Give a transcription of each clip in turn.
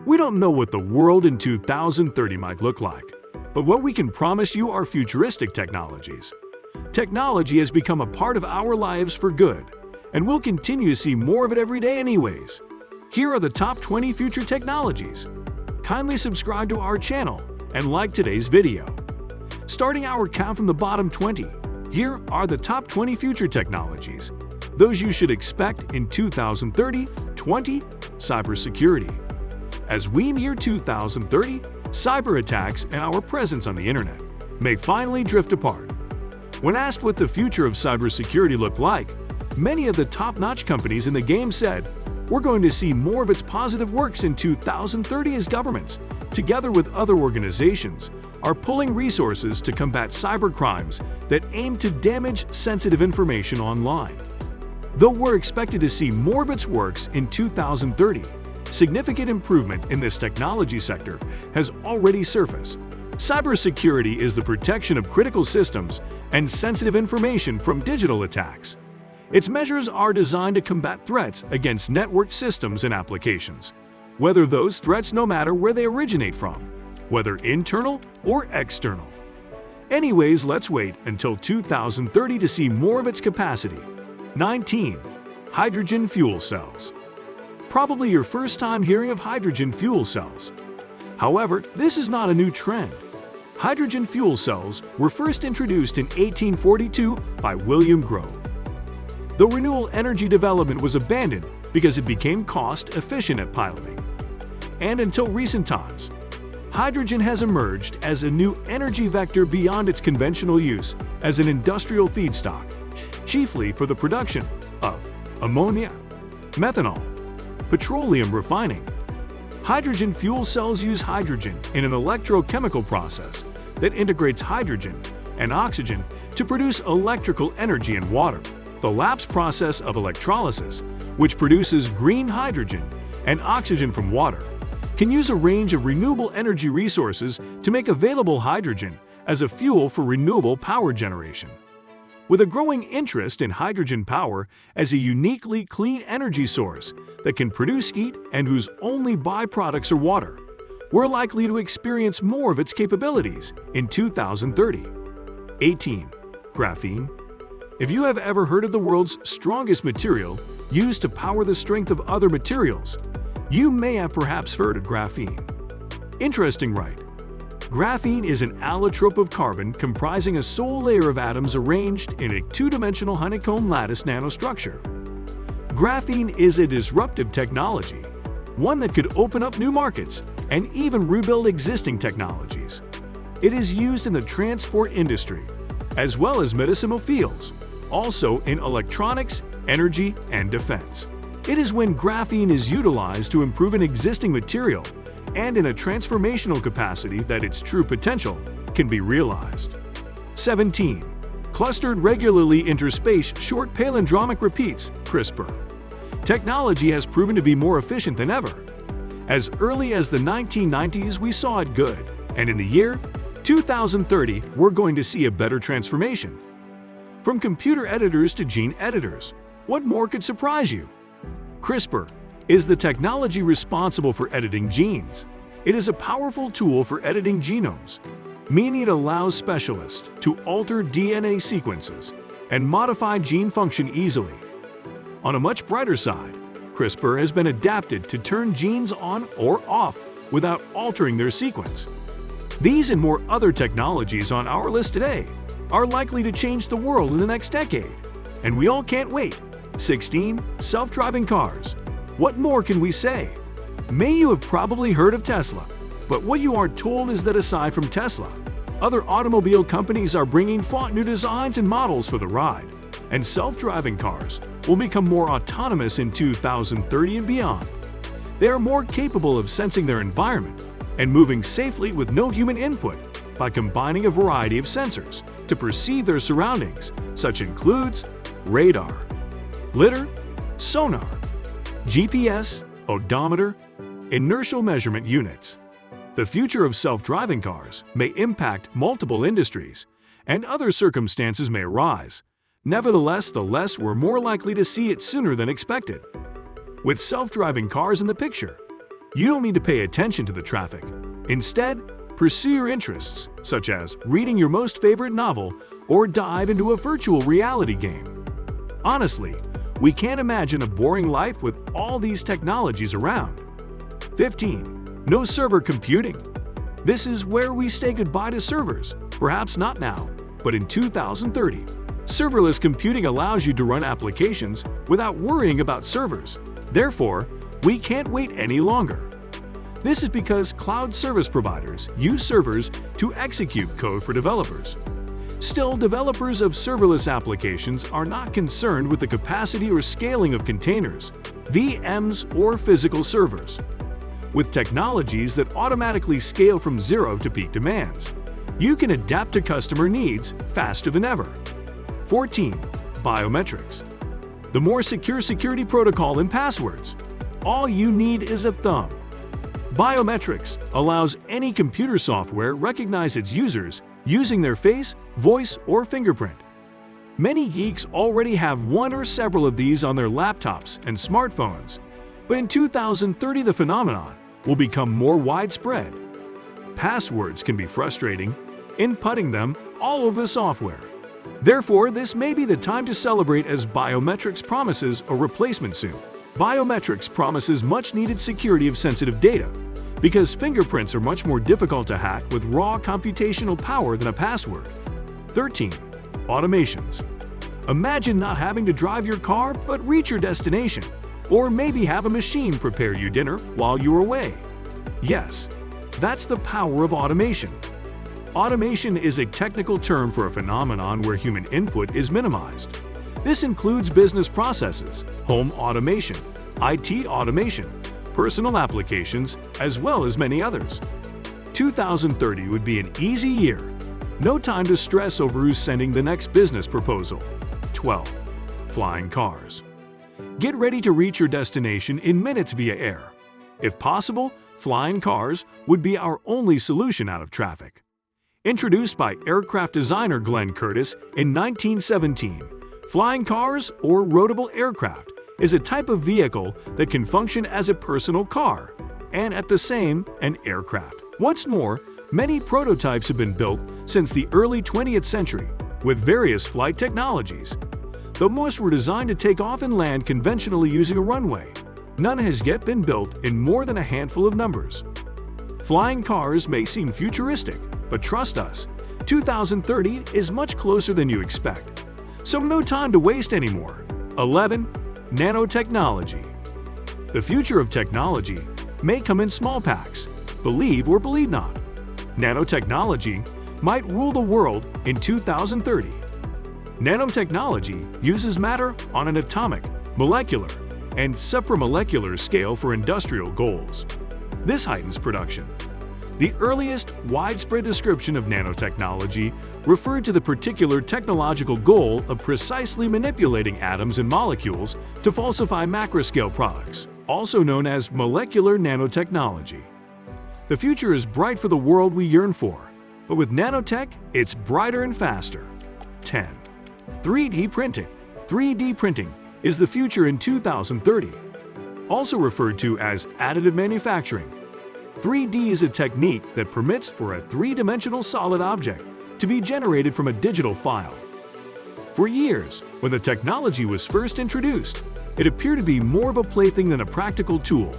We don't know what the world in 2030 might look like, but what we can promise you are futuristic technologies. Technology has become a part of our lives for good, and we'll continue to see more of it every day anyways. Here are the top 20 future technologies. Kindly subscribe to our channel and like today's video. Starting our count from the bottom 20, here are the top 20 future technologies. Those you should expect in 2030. 20. Cybersecurity. As we near 2030, cyber attacks and our presence on the internet may finally drift apart. When asked what the future of cybersecurity looked like, many of the top-notch companies in the game said, "We're going to see more of its positive works in 2030 as governments, together with other organizations, are pulling resources to combat cybercrimes that aim to damage sensitive information online." Though we're expected to see more of its works in 2030, significant improvement in this technology sector has already surfaced. Cybersecurity is the protection of critical systems and sensitive information from digital attacks. Its measures are designed to combat threats against networked systems and applications, whether those threats no matter where they originate from, whether internal or external. Anyways, let's wait until 2030 to see more of its capacity. 19. Hydrogen fuel cells. Probably your first time hearing of hydrogen fuel cells. However, this is not a new trend. Hydrogen fuel cells were first introduced in 1842 by William Grove. Though renewable energy development was abandoned because it became cost-efficient at piloting. And until recent times, hydrogen has emerged as a new energy vector beyond its conventional use as an industrial feedstock, chiefly for the production of ammonia, methanol, petroleum refining. Hydrogen fuel cells use hydrogen in an electrochemical process that integrates hydrogen and oxygen to produce electrical energy in water. The LAPS process of electrolysis, which produces green hydrogen and oxygen from water, can use a range of renewable energy resources to make available hydrogen as a fuel for renewable power generation. With a growing interest in hydrogen power as a uniquely clean energy source that can produce heat and whose only byproducts are water, we're likely to experience more of its capabilities in 2030. 18. Graphene. If you have ever heard of the world's strongest material used to power the strength of other materials, you may have perhaps heard of graphene. Interesting, right? Graphene is an allotrope of carbon comprising a sole layer of atoms arranged in a two-dimensional honeycomb lattice nanostructure. Graphene is a disruptive technology, one that could open up new markets and even rebuild existing technologies. It is used in the transport industry, as well as medicinal fields, also in electronics, energy, and defense. It is when graphene is utilized to improve an existing material and in a transformational capacity that its true potential can be realized. 17. Clustered regularly interspaced short palindromic repeats, CRISPR. Technology has proven to be more efficient than ever. As early as the 1990s, we saw it good, and in the year 2030, we're going to see a better transformation. From computer editors to gene editors, what more could surprise you? CRISPR is the technology responsible for editing genes. It is a powerful tool for editing genomes, meaning it allows specialists to alter DNA sequences and modify gene function easily. On a much brighter side, CRISPR has been adapted to turn genes on or off without altering their sequence. These and more other technologies on our list today are likely to change the world in the next decade, and we all can't wait. 16. Self-driving cars. What more can we say? May you have probably heard of Tesla, but what you aren't told is that aside from Tesla, other automobile companies are bringing forth new designs and models for the ride, and self-driving cars will become more autonomous in 2030 and beyond. They are more capable of sensing their environment and moving safely with no human input by combining a variety of sensors to perceive their surroundings, such includes radar, lidar, sonar, GPS, odometer, inertial measurement units. The future of self-driving cars may impact multiple industries, and other circumstances may arise. Nevertheless, we're more likely to see it sooner than expected. With self-driving cars in the picture, You don't need to pay attention to the traffic. Instead, pursue your interests, such as reading your most favorite novel or dive into a virtual reality game. Honestly, we can't imagine a boring life with all these technologies around. 15. No server computing. This is where we say goodbye to servers, perhaps not now, but in 2030. Serverless computing allows you to run applications without worrying about servers. Therefore, we can't wait any longer. This is because cloud service providers use servers to execute code for developers. Still, developers of serverless applications are not concerned with the capacity or scaling of containers, VMs, or physical servers. With technologies that automatically scale from zero to peak demands, you can adapt to customer needs faster than ever. 14. Biometrics. The more secure security protocol and passwords. All you need is a thumb. Biometrics allows any computer software recognize its users using their face, voice, or fingerprint. Many geeks already have one or several of these on their laptops and smartphones, but in 2030 the phenomenon will become more widespread. Passwords can be frustrating, inputting them all over the software. Therefore, this may be the time to celebrate as biometrics promises a replacement soon. Biometrics promises much-needed security of sensitive data, because fingerprints are much more difficult to hack with raw computational power than a password. 13. Automations. Imagine not having to drive your car but reach your destination, or maybe have a machine prepare you dinner while you're away. Yes, that's the power of automation. Automation is a technical term for a phenomenon where human input is minimized. This includes business processes, home automation, IT automation, personal applications, as well as many others. 2030 would be an easy year. No time to stress over who's sending the next business proposal. 12. Flying cars. Get ready to reach your destination in minutes via air. If possible, flying cars would be our only solution out of traffic. Introduced by aircraft designer Glenn Curtiss in 1917, flying cars, or roadable aircraft, is a type of vehicle that can function as a personal car and at the same an aircraft. What's more, many prototypes have been built since the early 20th century with various flight technologies. Though most were designed to take off and land conventionally using a runway, none has yet been built in more than a handful of numbers. Flying cars may seem futuristic, but trust us, 2030 is much closer than you expect. So no time to waste anymore. 11. Nanotechnology. The future of technology may come in small packs, believe or believe not. Nanotechnology might rule the world in 2030. Nanotechnology uses matter on an atomic, molecular, and supramolecular scale for industrial goals. This heightens production. The earliest widespread description of nanotechnology referred to the particular technological goal of precisely manipulating atoms and molecules to falsify macroscale products, also known as molecular nanotechnology. The future is bright for the world we yearn for, but with nanotech, it's brighter and faster. 10. 3D printing. 3D printing is the future in 2030, also referred to as additive manufacturing. 3D is a technique that permits for a three-dimensional solid object to be generated from a digital file. For years, when the technology was first introduced, it appeared to be more of a plaything than a practical tool,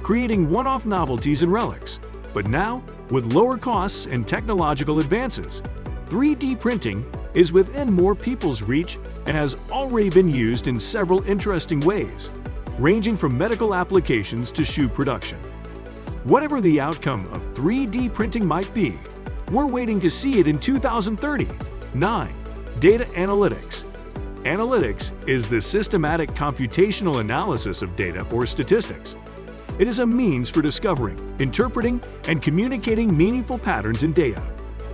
creating one-off novelties and relics. But now, with lower costs and technological advances, 3D printing is within more people's reach and has already been used in several interesting ways, ranging from medical applications to shoe production. Whatever the outcome of 3D printing might be, we're waiting to see it in 2030. 9. Data analytics. Analytics is the systematic computational analysis of data or statistics. It is a means for discovering, interpreting, and communicating meaningful patterns in data.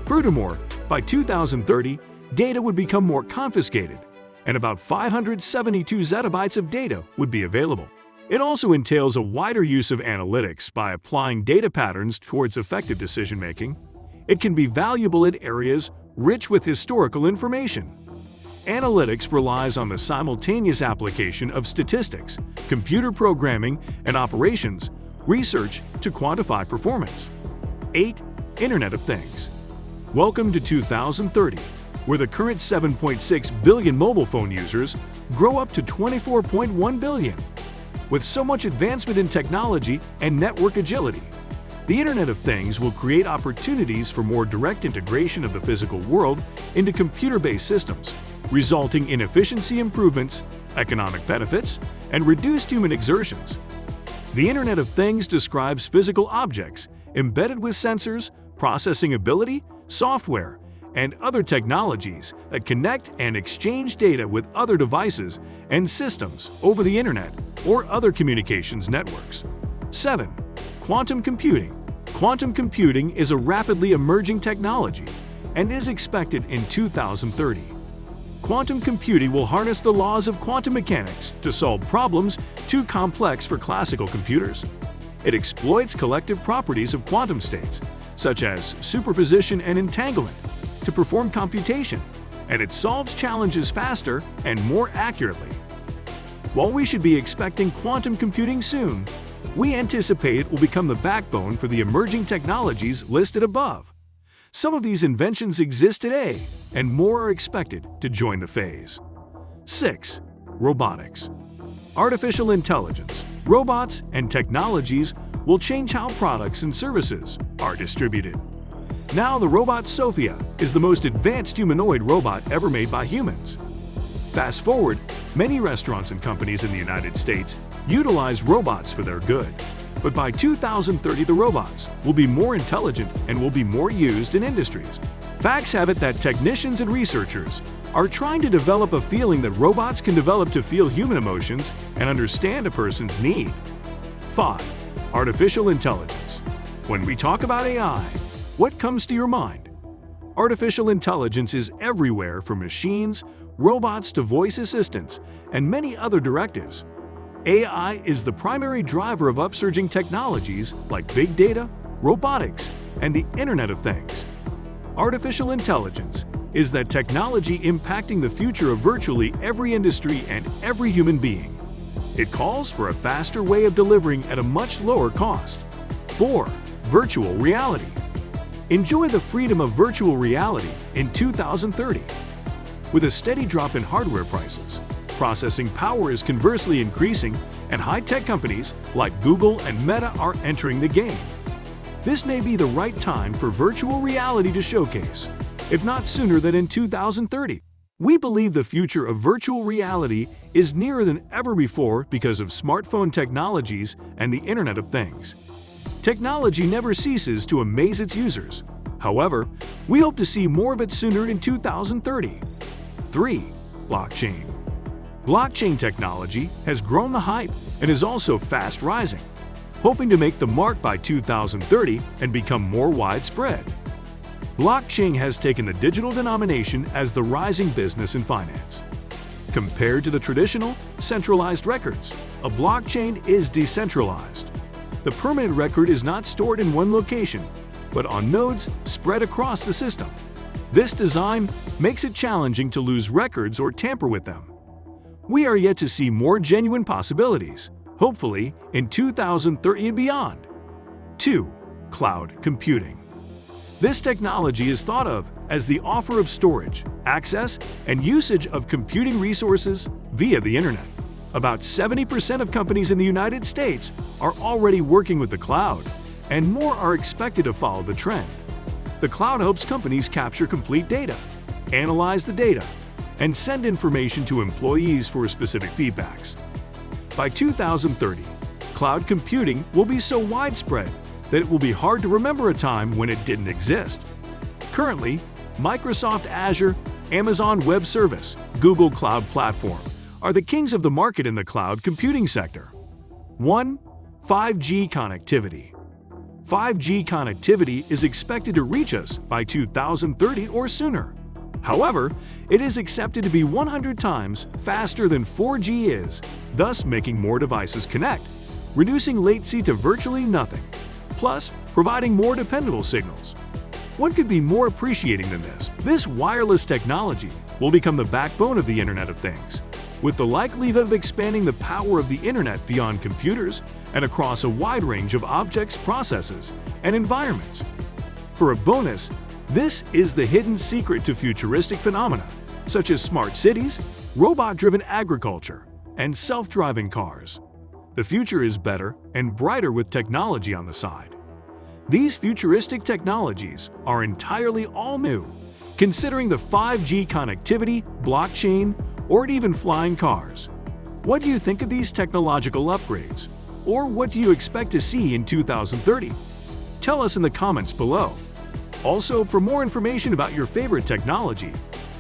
Furthermore, by 2030, data would become more confiscated, and about 572 zettabytes of data would be available. It also entails a wider use of analytics by applying data patterns towards effective decision-making. It can be valuable in areas rich with historical information. Analytics relies on the simultaneous application of statistics, computer programming, and operations, research to quantify performance. 8. Internet of Things. Welcome to 2030, where the current 7.6 billion mobile phone users grow up to 24.1 billion. With so much advancement in technology and network agility, the Internet of Things will create opportunities for more direct integration of the physical world into computer-based systems, resulting in efficiency improvements, economic benefits, and reduced human exertions. The Internet of Things describes physical objects embedded with sensors, processing ability, software, and other technologies that connect and exchange data with other devices and systems over the Internet or other communications networks. 7. Quantum computing. Quantum computing is a rapidly emerging technology and is expected in 2030. Quantum computing will harness the laws of quantum mechanics to solve problems too complex for classical computers. It exploits collective properties of quantum states, such as superposition and entanglement, to perform computation, and it solves challenges faster and more accurately. While we should be expecting quantum computing soon, we anticipate it will become the backbone for the emerging technologies listed above. Some of these inventions exist today, and more are expected to join the phase. 6. Robotics. Artificial intelligence, robots, and technologies will change how products and services are distributed. Now the robot Sophia is the most advanced humanoid robot ever made by humans. Fast forward, many restaurants and companies in the United States utilize robots for their good. But by 2030, the robots will be more intelligent and will be more used in industries. Facts have it that technicians and researchers are trying to develop a feeling that robots can develop to feel human emotions and understand a person's need. 5. Artificial intelligence. When we talk about AI, what comes to your mind? Artificial intelligence is everywhere, from machines, robots to voice assistants, and many other directives. AI is the primary driver of upsurging technologies like big data, robotics, and the Internet of Things. Artificial intelligence is that technology impacting the future of virtually every industry and every human being. It calls for a faster way of delivering at a much lower cost. 4. Virtual reality. Enjoy the freedom of virtual reality in 2030. With a steady drop in hardware prices, processing power is conversely increasing, and high-tech companies like Google and Meta are entering the game. This may be the right time for virtual reality to showcase, if not sooner than in 2030. We believe the future of virtual reality is nearer than ever before because of smartphone technologies and the Internet of Things. Technology never ceases to amaze its users. However, we hope to see more of it sooner in 2030. 3. Blockchain. Blockchain technology has grown the hype and is also fast rising, hoping to make the mark by 2030 and become more widespread. Blockchain has taken the digital denomination as the rising business in finance. Compared to the traditional, centralized records, a blockchain is decentralized. The permanent record is not stored in one location, but on nodes spread across the system. This design makes it challenging to lose records or tamper with them. We are yet to see more genuine possibilities, hopefully in 2030 and beyond. 2. Cloud computing. This technology is thought of as the offer of storage, access, and usage of computing resources via the Internet. About 70% of companies in the United States are already working with the cloud, and more are expected to follow the trend. The cloud helps companies capture complete data, analyze the data, and send information to employees for specific feedbacks. By 2030, cloud computing will be so widespread that it will be hard to remember a time when it didn't exist. Currently, Microsoft Azure, Amazon Web Service, Google Cloud Platform are the kings of the market in the cloud computing sector. 1. 5G connectivity. 5G connectivity is expected to reach us by 2030 or sooner. However, it is accepted to be 100 times faster than 4G is, thus making more devices connect, reducing latency to virtually nothing, plus providing more dependable signals. What could be more appreciating than this? This wireless technology will become the backbone of the Internet of Things, with the likelihood of expanding the power of the Internet beyond computers and across a wide range of objects, processes, and environments. For a bonus, this is the hidden secret to futuristic phenomena, such as smart cities, robot-driven agriculture, and self-driving cars. The future is better and brighter with technology on the side. These futuristic technologies are entirely all new, considering the 5G connectivity, blockchain, or even flying cars. What do you think of these technological upgrades? Or what do you expect to see in 2030? Tell us in the comments below. Also, for more information about your favorite technology,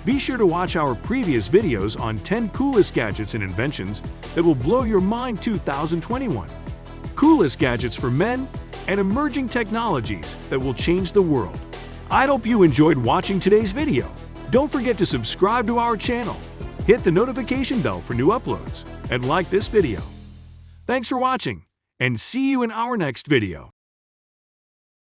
be sure to watch our previous videos on 10 coolest gadgets and inventions that will blow your mind 2021. Coolest gadgets for men and emerging technologies that will change the world. I hope you enjoyed watching today's video. Don't forget to subscribe to our channel, hit the notification bell for new uploads, and like this video. Thanks for watching, and see you in our next video.